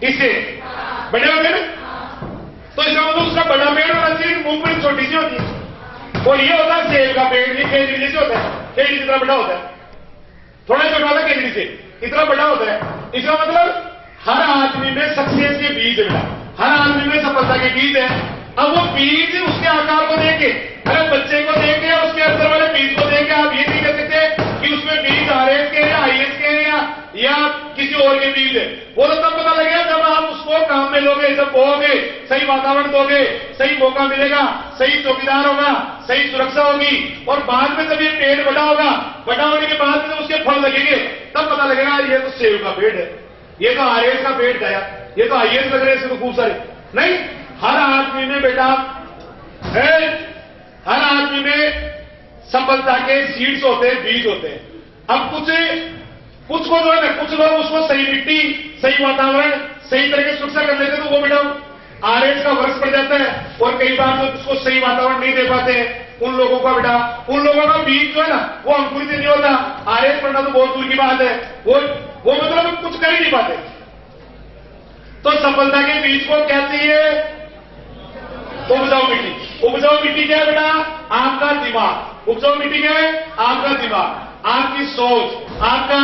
इससे बड़े होते ना, तो इसका मतलब उसका बड़ा पेड़ होना चाहिए, मूंगफली छोटी सी होती है। और ये होता है सेब का पेड़, ये केजड़ी जैसे होता है, केजड़ी जितना बड़ा होता है, थोड़ा छोटा होता है केजड़ी से, इतना बड़ा होता है। इसका मतलब हर आदमी में सक्सेस के बीज है, हर आदमी में सफलता के बीज है। अब वो बीज उसके आकार को देख के, अरे बच्चे को देख के, उसके अंदर वाले बीज को देख के आप ये नहीं कह सकते कि उसमें बीज RS के हैं, IS के हैं या किसी और के बीज है। वो तो तब पता लगेगा जब आप उसको काम में लोगे, जब बोओगे, सही वातावरण दोगे, सही मौका मिलेगा, सही चौकीदार होगा, सही सुरक्षा होगी, और बाद में जब ये पेड़ बड़ा होगा, बड़ा होने के बाद में उसके फल लगेंगे, तब पता लगेगा ये तो सेब का पेड़ है, ये तो RS का पेड़ गया, ये तो IS लग रहे हैं, तो खूब सारे नहीं। हर आदमी में बेटा है, हर आदमी में सफलता के सीड्स होते हैं, बीज होते हैं। अब कुछ को जो है ना, कुछ लोग उसको सही मिट्टी, सही वातावरण, सही तरह की सुरक्षा कर लेते, तो वो बेटा RS का वर्ष पड़ जाता है। और कई बार जो उसको सही वातावरण नहीं दे पाते हैं, उन लोगों का बेटा, उन लोगों का बीज जो है ना वो अंकुरित नहीं होता। RS पढ़ना तो बहुत दूर की बात है, वो मतलब कुछ कर ही नहीं पाते। तो सफलता के बीज को क्या चाहिए? उपजाऊ मिट्टी। उपजाऊ मिट्टी क्या है बेटा? आपका दिमाग। उपजाऊ मिट्टी क्या है? आपका दिमाग, आपकी सोच, आपका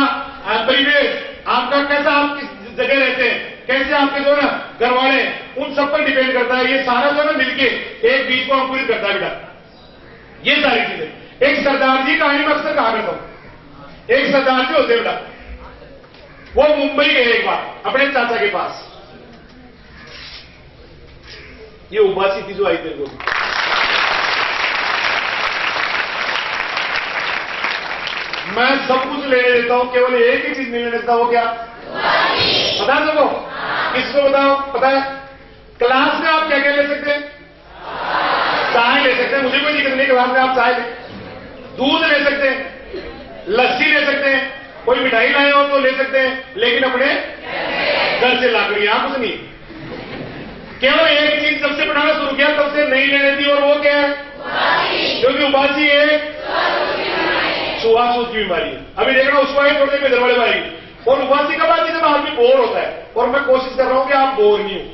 परिवेश, आपका कैसा आप किस जगह रहते हैं, कैसे आपके जो है ना घर वाले, उन सब पर डिपेंड करता है। ये सारा जो है ना मिलके एक बीज को अंकुरित करता है बेटा। ये सारी चीजें। एक सरदार जी कहानी में अक्सर कहा करता हूं। एक सरदार जी होते बेटा, वो मुंबई गए एक बार अपने चाचा के पास। ये उबासी थी जो आई तेरे को, मैं सब कुछ लेने देता हूं, केवल एक ही चीज नहीं लेने देता। वो क्या? पता है सबको? किसको बताओ? पता है? क्लास में आप क्या क्या ले सकते हैं? चाय ले सकते हैं, मुझे कोई दिक्कत नहीं। क्लास में आप चाय ले, दूध ले सकते हैं, लस्सी ले सकते हैं, कोई मिठाई लाए हो तो ले सकते हैं, लेकिन अपने घर से लाकर यहां कुछ नहीं। केवल एक चीज जब से बनाना शुरू किया तब से नहीं लेने दी, और वो क्या है? क्योंकि उबासी एक छुआछूत की बीमारी है। अभी देखना उसको ही थोड़ी देर वाले भाई। और उबासी का बात जब आदमी बोर होता है, और मैं कोशिश कर रहा हूं कि आप बोर नहीं हो।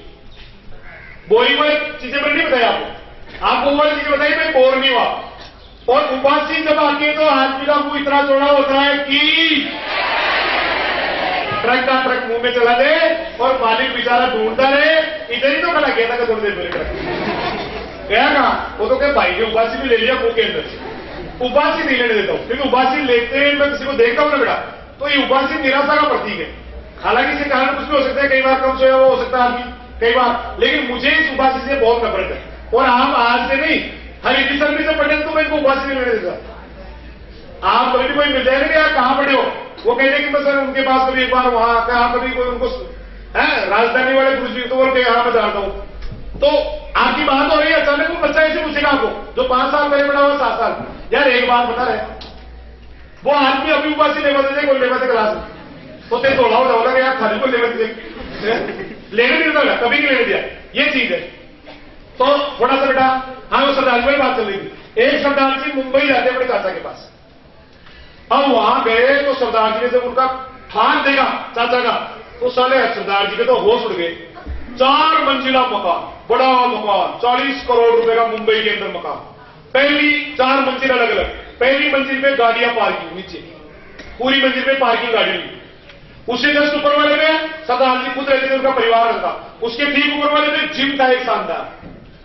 बोरिंग वाली चीजें मैंने नहीं बताई आपको वो वाली चीजें बताई, मैं बोर नहीं हुआ। और उबासी जब आती है तो आदमी का मुंह इतना चौड़ा होता है कि ट्रक का ट्रक मुंह में चला दे और मालिक बेचारा ढूंढता रहे। इधर ही तो खड़ा गया था थोड़ी देर पहले गया कहा, वो तो क्या भाई ने उबासी भी ले लिया मुंह के अंदर से। उबासी नहीं लेने देता हूं, क्योंकि उबासी लेते हैं मैं किसी को देखता हूं ना बेटा, तो ये उबासी निराशा का प्रतीक है। हालांकि इसके कारण कुछ भी हो सकता है, कई बार कम सोया हुआ हो सकता है आदमी, कई बार, लेकिन मुझे इस उबासी से बहुत नफरत है। और आप आज से नहीं, हर एडिशन में जब पढ़े तो मैं इनको उबासी नहीं लेने देता। आप कभी भी कोई मिल जाएगा कि आप कहां पढ़े हो, वो कहते कि मैं सर उनके पास कभी एक बार वहां कहा, कभी कोई उनको राजधानी वाले गुरुजी तो बोलते यहां मैं जानता हूं, तो आपकी बात हो रही है, अचानक वो बच्चा ऐसे पूछेगा आपको जो 5 साल पहले बड़ा हुआ 7 साल, यार एक बात बता रहे, वो आदमी अभी उबासी लेवा देते कोई लेवा दे क्लास में, तो तेरे तोड़ा हो जाओगे यार खाली को लेवा दे लेने नहीं देता, कभी नहीं लेने दिया। ये चीज है। तो थोड़ा सा बेटा, हाँ वो सरदार जी वाली बात चल रही थी। एक सरदार जी मुंबई जाते अपने चाचा के पास। अब वहां गए तो सरदार जी ने जब उनका ठान देखा चाचा का, तो साले सरदार जी के तो होश उड़ गए। 4 मंजिला मकान, बड़ा मकान, 40 करोड़ रुपए का मुंबई के अंदर मकान। पहली 4 मंजिल अलग अलग, पहली मंजिल पे गाड़ियां पार्किंग, नीचे पूरी मंजिल पे पार्किंग गाड़ी, उससे जस्ट ऊपर वाले में सरदार जी खुद रहते थे, उनका परिवार रहता। उसके ठीक ऊपर वाले में जिम था एक शानदार।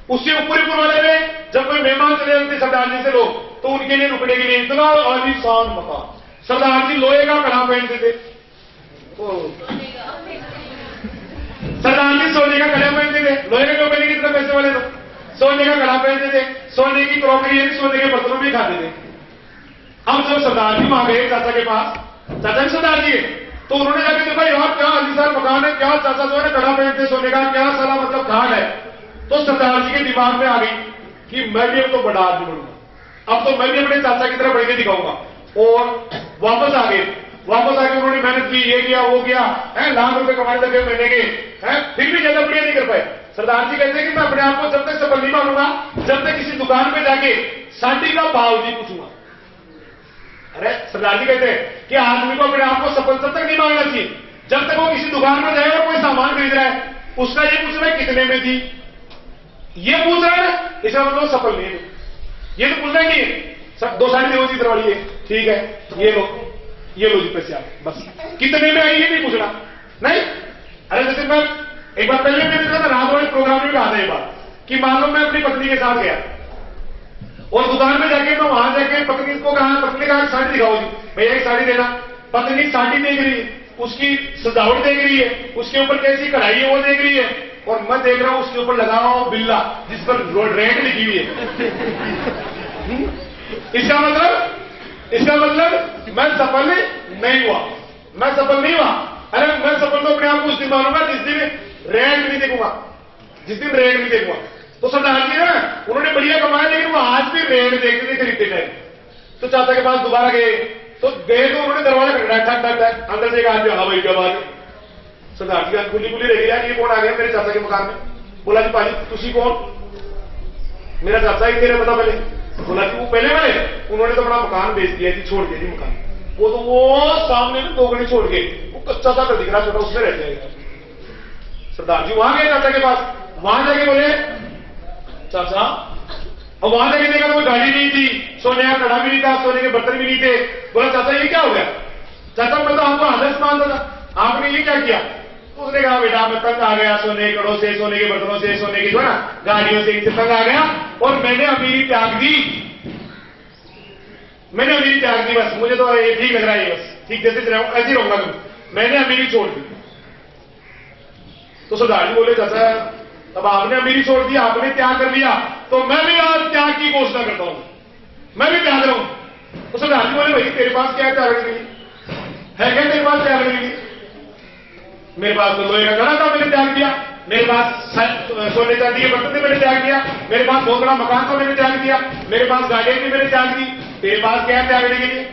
उससे ऊपर वाले में जब कोई मेहमान चले जाते सरदार जी से लोग, तो उनके लिए रुकने के लिए इतना आलीशान मकान। सरदार जी लोहे का कड़ा पहनते थे, सरदार जी सोने का कड़ा पहनते थे। लोहे का क्यों पहने, कितना पैसे वाले लोग सोने का कड़ा पहनते थे, सोने की क्रॉकरी, सोने के बर्तनों में खाते थे। अब जब सरदार जी वहां गए चाचा के पास, चाचा भी सरदार जी है, तो उन्होंने जाके देखा यार क्या आलीशान मकान है, क्या चाचा जो है ना कड़ा पहनते सोने का, क्या सारा मतलब घाट है। तो सरदार जी के दिमाग में आ गई कि मैं भी अब तो बड़ा आदमी बनूंगा, अब तो मैं भी अपने चाचा की तरह बढ़ के दिखाऊंगा। और वापस आ गए, उन्होंने मेहनत की, ये किया वो किया, लाख रुपए कमाने लगे महीने के, फिर भी ज्यादा बढ़िया नहीं कर पाए। सरदार जी कहते हैं कि मैं अपने आप को जब तक सफल नहीं मानूंगा, जब तक किसी दुकान पे जाके साड़ी का भाव नहीं पूछूंगा। अरे सरदार जी कहते हैं कि आदमी को अपने आप को सफल तब तक नहीं मानना चाहिए जब तक वो किसी दुकान में जाएगा कोई सामान खरीद रहा है, उसका ये पूछ रहा है कितने में थी, ये पूछ रहा है, इसका मतलब सफल नहीं है। ये तो पूछना ही नहीं है, सब 2 साड़ी दो इधर वाली है, ठीक है, ये लो जी पैसे आप, बस कितने में आई ये नहीं पूछना। नहीं, अरे जैसे मैं एक बार पहले मैंने कहा था, रात वाले प्रोग्राम में कहा था ये बात कि मान लो मैं अपनी पत्नी के साथ गया और दुकान में जाके मैं वहां जाके पत्नी को कहा, पत्नी कहा साड़ी दिखाओ जी, भैया एक साड़ी देना। पत्नी साड़ी देख रही है, उसकी सजावट देख रही है, उसके ऊपर कैसी कढ़ाई है वो देख रही है, और मैं देख रहा हूं उसके ऊपर लगा हुआ बिल्ला जिस पर रेट लिखी हुई है। इसका मतलब मैं सफल नहीं हुआ, मैं सफल नहीं हुआ। अरे मैं सफल तो अपने आप को उस दिन मानूंगा जिस दिन रेट नहीं देखूंगा, जिस दिन रेट नहीं देखूंगा। तो सरदार जी ना, उन्होंने बढ़िया कमाया, लेकिन वो आज भी रेट देखते थे खरीदते टाइम। तो चाचा के पास दोबारा गए, तो उन्होंने दरवाजा खटखटाया, ठक अंदर से एक आदमी, हाँ भाई क्या बात है। सरदार जी खुली रह गया, ये कौन आ गया मेरे चाचा के मकान में। बोला जी पाजी तुसी कौन? मेरा चाचा ही तेरे पता पहले। बोला जी वो पहले वाले, उन्होंने तो अपना मकान बेच दिया जी, छोड़ दिया जी मकान। वो तो वो सामने में 2 गली छोड़ के, वो कच्चा सा दिख रहा छोटा, उसमें रहते हैं। सरदार जी वहां गए चाचा के पास, वहां जाके बोले चाचा, और वहां जाके देखा तो कोई गाड़ी नहीं थी, सोने का कड़ा भी नहीं था, सोने के बर्तन भी नहीं थे। बोला चाचा ये क्या हो गया? चाचा मैं तो आपको आदर्श मानता था, आपने ये क्या किया? उसने कहा बेटा मैं तंग आ गया सोने के कड़ों से, सोने के बर्तनों से, सोने की जो है ना गाड़ियों से, इनसे तंग आ गया और मैंने अमीरी त्याग दी, मैंने अमीरी त्याग दी। बस मुझे तो ये ठीक लग रहा है, बस ठीक जैसे ऐसे ही रहूंगा, मैंने अमीरी छोड़ दी। तो सरदार जी बोले चाचा अब आपने अमीरी छोड़ दी, आपने त्याग कर लिया, तो मैं भी आज त्याग की घोषणा करता हूं, मैं भी त्याग रहा हूं। तो सरदार जी बोले भाई तेरे पास क्या त्याग करने के लिए है? क्या तेरे पास त्याग करने के लिए? मेरे पास तो लोहे का कड़ा था, मैंने त्याग दिया। मेरे पास सोने चांदी के बर्तन थे, मैंने त्याग दिया। मेरे पास बहुत बड़ा मकान था, मैंने त्याग दिया। मेरे पास गाड़ियां थी, मैंने त्याग दी। तेरे पास क्या है त्यागने के लिए?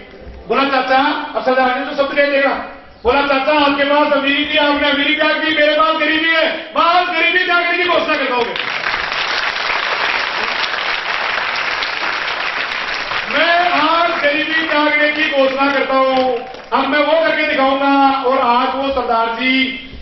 बोला चाचा अब सरदार ने तो शब्द कह देगा। बोला चाचा आपके पास अमीरी थी, आपने अमीरी त्याग दी, मेरे पास गरीबी है, मैं आज गरीबी त्यागने की घोषणा करता हूं। मैं आज गरीबी त्यागने की घोषणा करता हूं। अब मैं वो करके दिखाऊंगा। और आज वो सरदार जी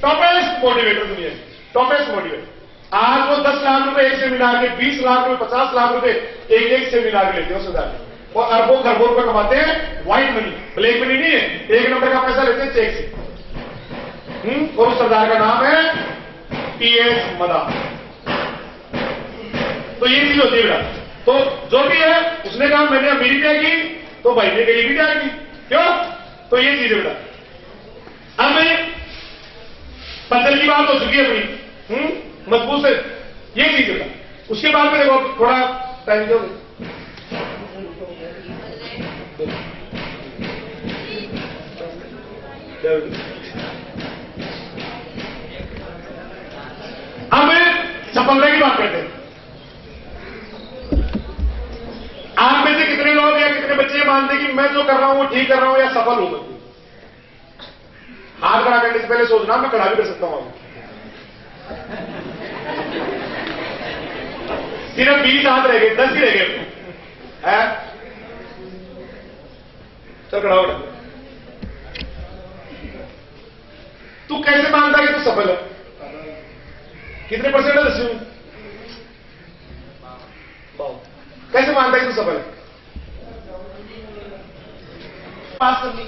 टॉपेस्ट मोटिवेटर दुनिया, टॉपेस्ट मोटिवेटर। आज वो 10 लाख रुपए एक सेमिनार के, 20 लाख रुपए, 50 लाख रुपए एक सेमिनार के लेते हो सरदार जी, और अरबों खरबों रुपए कमाते हैं व्हाइट मनी, ब्लैक मनी नहीं है, 1 नंबर का पैसा लेते हैं चेक से। और उस सरदार का नाम है PS मदा। तो ये चीज होती है बेटा। तो जो भी है उसने कहा मैंने अमीरी त्यागी, तो भाई ने गरीबी त्यागी। क्यों? तो ये चीज है बेटा। अब पत्थर की बात हो चुकी है अपनी, मजबूत से ये चीज है। उसके बाद में देखो थोड़ा टाइम दो, अब सफलता की बात करते हैं। आप में से कितने लोग या कितने बच्चे मानते हैं कि मैं जो कर रहा हूं वो ठीक कर रहा हूं या सफल हो सकती? हाथ खड़ा करने से पहले सोचना मैं खड़ा भी कर सकता हूं। सिर्फ 20 हाथ रह गए, 10 ही रह गए है। चल खड़ा हो। तू कैसे मानता है कि तू सफल है? कितने परसेंट है? 10। कैसे मानता है कि तू सफल है? पास कर ली,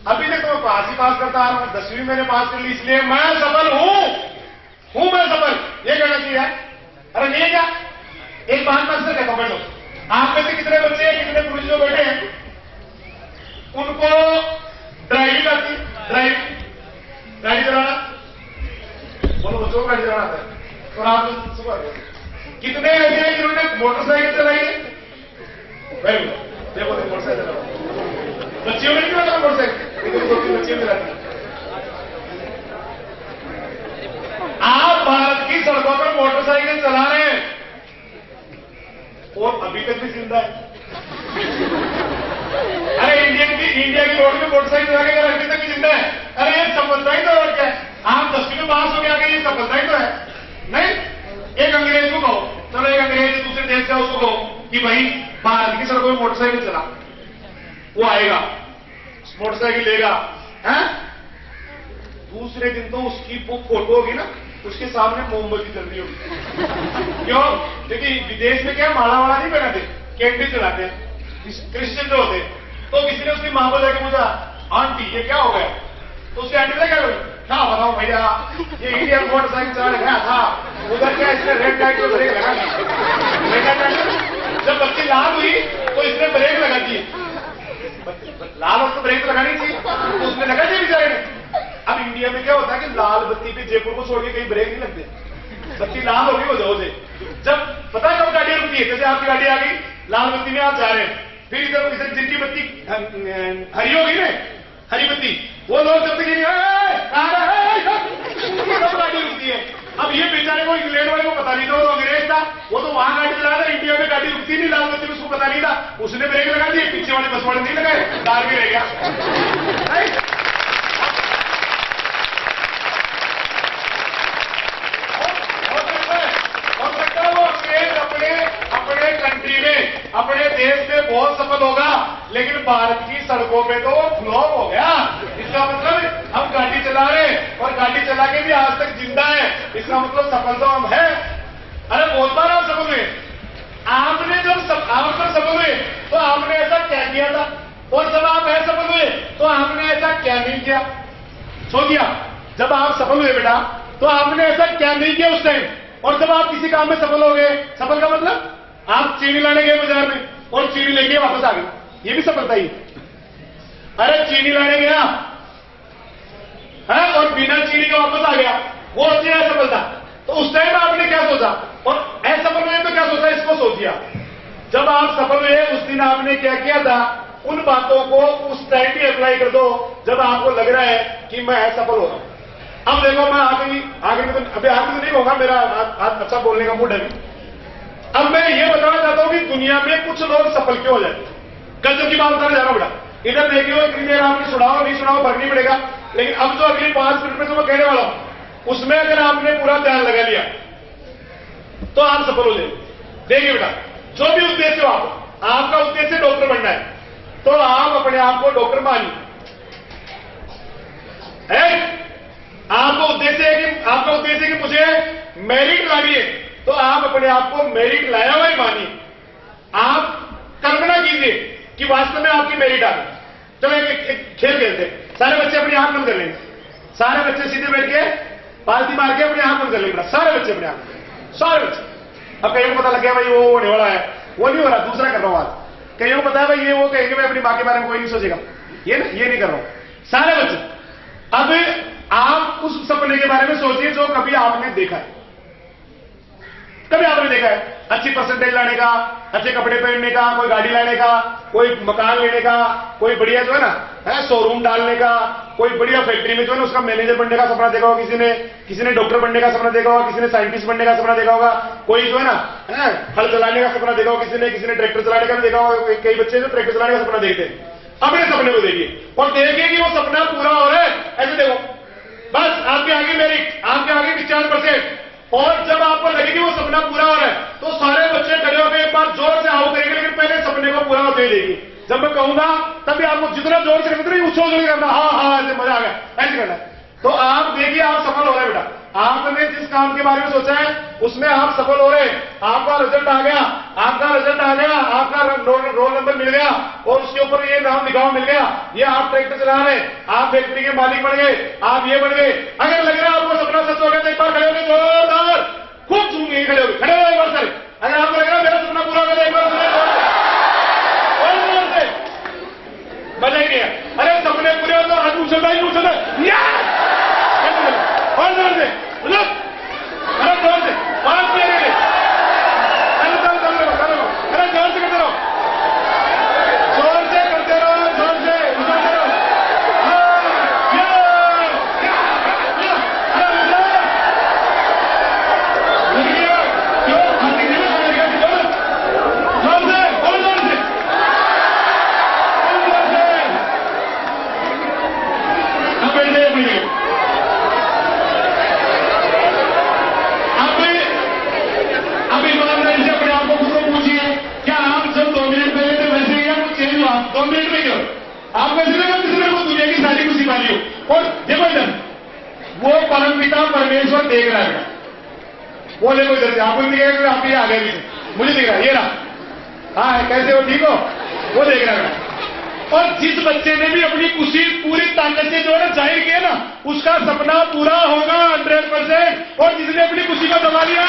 अभी तक तो मैं पास ही पास करता आ रहा हूं, 10वीं मैंने पास कर ली, इसलिए मैं सफल हूं मैं सफल, ये कहना चाहिए। अरे नहीं क्या? एक बात मैं अक्सर कहता हूं, आप में से कितने बच्चे हैं, कितने पुरुष जो बैठे हैं उनको ड्राइविंग आती है? गाड़ी चलाना, बोलो बच्चों को गाड़ी चलाना आता है। और आप सुबह कितने ऐसे हैं जिन्होंने मोटरसाइकिल चलाई है? वेरी गुड, देखो मोटरसाइकिल चलाओ, बच्चियों ने नहीं चलाता मोटरसाइकिल, बच्चियों ने चलाती। आप भारत की सड़कों पर मोटरसाइकिल चला रहे हैं और अभी तक भी जिंदा है। अरे इंडिया की रोड में मोटरसाइकिल चला के अभी तक भी जिंदा है। अरे ये सफलता ही तो और क्या है? आप 10वीं में पास हो गया, ये सफलता ही तो है। नहीं, एक अंग्रेज को कहो, चलो एक अंग्रेज दूसरे देश से उसको कहो कि भाई भारत की सड़कों में मोटरसाइकिल चला, वो आएगा मोटरसाइकिल लेगा, हैं? दूसरे दिन तो उसकी वो फोटो होगी ना, उसके सामने मोमबत्ती जल रही होगी। क्यों? क्योंकि विदेश में क्या माला वाला नहीं पहनाते, कैंडल चलाते हैं क्रिश्चियन जो होते। तो किसी ने उसकी मां को जाके पूछा, आंटी ये क्या हो गया? तो उसकी आंटी ने क्या बोली, क्या बताओ भैया, ये इंडियन मोटरसाइकिल चला गया था, उधर क्या इसने रेड लाइट में ब्रेक लगा दी। जब बच्ची लाल हुई तो इसने ब्रेक लगा दी। लाल और तो ब्रेक लगानी थी, तो उसने लगा दिया बेचारे ने। अब इंडिया में क्या होता है कि लाल बत्ती पे जयपुर को छोड़ के कहीं ब्रेक नहीं लगते, बत्ती लाल होगी हो जाओ। जब पता है कब गाड़ी रुकती है, जैसे आपकी गाड़ी आ गई, लाल बत्ती में आप जा रहे हैं, फिर इधर जिनकी बत्ती हरी होगी ना, हरी बत्ती, वो लोग जब तक गाड़ी रुकती है। अब ये बेचारे को इंग्लैंड वाले को पता नहीं था, वो अंग्रेज था, वो तो वहां गाड़ी चला रहा था, इंडिया में गाड़ी रुकती नहीं लाल बत्ती में, उसको पता नहीं था, उसने ब्रेक लगा दिए, पीछे वाले बस वाले नहीं लगाए, कार भी रह गया। अपने कंट्री में, अपने देश में बहुत सफल होगा, लेकिन भारत की सड़कों पे तो वो फ्लॉप हो गया। इसका मतलब हम गाड़ी चला रहे और गाड़ी चला के भी आज तक जिंदा है, इसका मतलब सफल तो हम है। अरे बहुत बार आप सफल हुए, आपने जब आप सफल हुए तो आपने ऐसा क्या किया था, और जब आप असफल हुए तो आपने ऐसा क्या नहीं किया? सो दिया। जब आप सफल हुए बेटा तो आपने ऐसा क्या नहीं किया उस टाइम, और जब आप किसी काम में सफल हो गए, सफल का मतलब आप चीनी लाने गए बाजार में और चीनी लेके वापस आ गए, ये भी सफलता ही। अरे चीनी लाने गया है और बिना चीनी के वापस आ गया, वो होती है असफलता। तो उस टाइम आपने क्या सोचा, और असफल हुए तो क्या सोचा, इसको सोच दिया। जब आप सफल हुए उस दिन आपने क्या किया था, उन बातों को उस टाइम भी अप्लाई कर दो जब आपको लग रहा है कि मैं असफल हो रहा हूं। अब देखो, मैं आगे में तो अभी आगे तो नहीं कहूंगा, मेरा आज अच्छा बोलने का मूड है। अब मैं ये बताना चाहता हूं कि दुनिया में कुछ लोग सफल क्यों हो जाते। गजब की बात बताने जा रहा हूं बेटा, इधर देखिए, इतनी देर आपने सुनाओ नहीं सुनाओ फर्क नहीं पड़ेगा, लेकिन अब जो अगली 5 मिनट में जो मैं कहने वाला हूं उसमें अगर आपने पूरा ध्यान लगा लिया तो आप सफल हो जाएंगे। देखिए बेटा, जो भी उद्देश्य हो आपका उद्देश्य डॉक्टर बनना है, तो आप अपने आप को डॉक्टर मानिए। आपका उद्देश्य है कि मुझे मेरिट लानी है, तो आप अपने आप को मेरिट लाया हुआ ही मानिए। आप कल्पना कीजिए कि वास्तव में आपकी मेरिट आ गई। चलो एक खेल खेलते हैं, सारे बच्चे अपनी आंख बंद कर लेंगे, सारे बच्चे सीधे बैठ के पालती मार के अपनी आंख बंद कर लेंगे, सारे बच्चे अपने आंख, सारे बच्चे। अब कईयों को पता लग गया भाई वो होने वाला है, वो नहीं हो रहा, दूसरा कर रहा हूं आज। कईयों को पता है भाई ये वो कहेंगे मैं अपनी मां के बारे में कोई नहीं सोचेगा, ये नहीं कर रहा हूं। सारे बच्चे अब आप उस सपने के बारे में सोचिए जो कभी आपने देखा है। कभी आपने देखा है अच्छी परसेंटेज लाने का, अच्छे कपड़े पहनने का, कोई गाड़ी लाने का, कोई मकान लेने का, कोई बढ़िया जो है ना शोरूम डालने का, कोई बढ़िया फैक्ट्री में जो है ना उसका मैनेजर बनने का सपना देखा होगा किसी ने डॉक्टर बनने का सपना देखा होगा, किसी ने साइंटिस्ट बनने का सपना देखा होगा, कोई जो है ना हल चलाने का सपना देखा होगा, किसी ने ट्रैक्टर चलाने का भी देखा होगा। कई बच्चे जो ट्रैक्टर चलाने का सपना देखते हैं, अपने सपने को देखिए और देखिए कि वो सपना पूरा हो रहा है। ऐसे देखो, बस आपके आगे मेरिट, आपके आगे 50%, और जब आपको लगे कि वो सपना पूरा हो रहा है तो सारे बच्चे खड़े होकर एक बार जोर से आओ करेंगे, लेकिन पहले सपने को पूरा होते ही देगी। जब मैं कहूंगा तभी आपको जितना जोर से करना उछल करना, हाँ ऐसे मजा आ गया, ऐसे करना। तो आप देखिए आप सफल हो रहे हैं बेटा, आपने जिस काम के बारे में सोचा है उसमें आप सफल हो रहे हैं। आपका रिजल्ट आ गया, आपका रोल नंबर मिल गया और उसके ऊपर ये नाम लिखाव मिल गया, ये आप ट्रैक्टर चला रहे हैं, आप फैक्ट्री के मालिक बन गए, आप ये बन गए। अगर लग रहा है आपको सपना सच हो गया तो एक बार खड़े होकर जोरदार खूब झूमिए, खड़े हो एक बार सर। अगर आपको लग रहा है मेरा सपना पूरा हो गया तो एक बार मजा ही नहीं है। अरे सपने पूरे हो तो हाथ उछलता ही उछलता और जोर से, अरे जोर से, और अरे जोर से करते रहो, जोर से करते रहो, जोर से उछलते रहो। देख रहा है बेटा, वो देखो इधर से, आपको दिखेगा कि आप ये आ गए पीछे, मुझे दिख रहा है, ये रहा, हाँ कैसे हो, ठीक हो, वो देख रहा है बेटा। और जिस बच्चे ने भी अपनी खुशी पूरी ताकत से जो है ना जाहिर किया ना, उसका सपना पूरा होगा 100%। और जिसने अपनी खुशी को दबा लिया,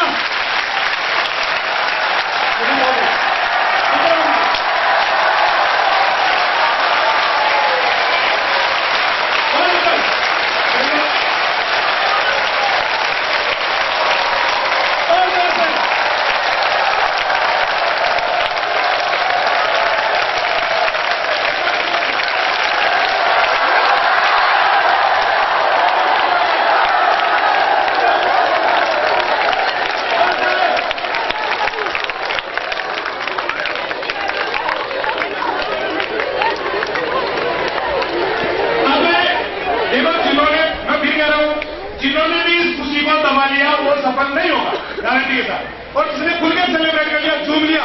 जिन्होंने भी इस खुशी को दबा लिया वो सफल नहीं होगा गारंटी के साथ। और जिसने खुल के सेलिब्रेट कर लिया, झूम लिया,